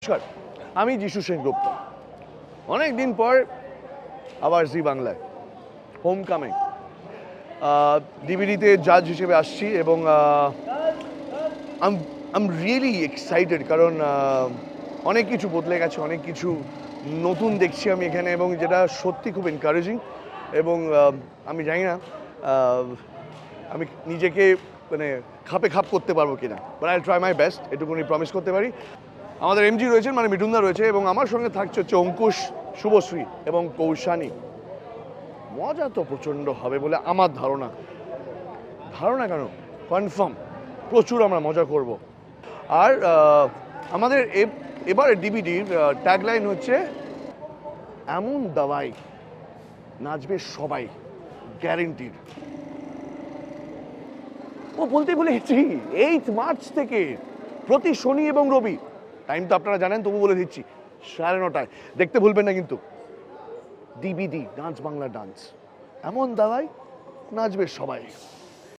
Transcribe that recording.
নমস্কার, আমি যিশু সেনগুপ্ত। অনেক দিন পর আবার জি বাংলায় হোম কামিং ডিভিডিতে জাজ হিসেবে আসছি এবং আম রিয়েলি এক্সাইটেড কারণ অনেক কিছু বদলে গেছে, অনেক কিছু নতুন দেখছি আমি এখানে এবং যেটা সত্যি খুব এনকারেজিং এবং আমি জানি না আমি নিজেকে মানে খাপ করতে পারবো কিনা, but I try my best, এটুকুনি প্রমিস করতে পারি। আমাদের এমজি রয়েছেন, মানে মিঠুনদা রয়েছে এবং আমার সঙ্গে থাকছে হচ্ছে অঙ্কুশ, শুভশ্রী এবং কৌশানী। মজা তো প্রচণ্ড হবে বলে আমার ধারণা কেন, কনফার্ম প্রচুর আমরা মজা করব। আর আমাদের এবারে ডিভিডির ট্যাগলাইন হচ্ছে এমন দাওয়াই নাচবে সবাই, গ্যারেন্টিড। ও বলতে ভুলে গেছি, 8 মার্চ থেকে প্রতি শনি এবং রবি, টাইম তো আপনারা জানেন তবু বলে দিচ্ছি, 9:30 দেখতে ভুলবেন না কিন্তু। ডিভিডি ডান্স বাংলা ডান্স, এমন দাওয়াই নাচবে সবাই।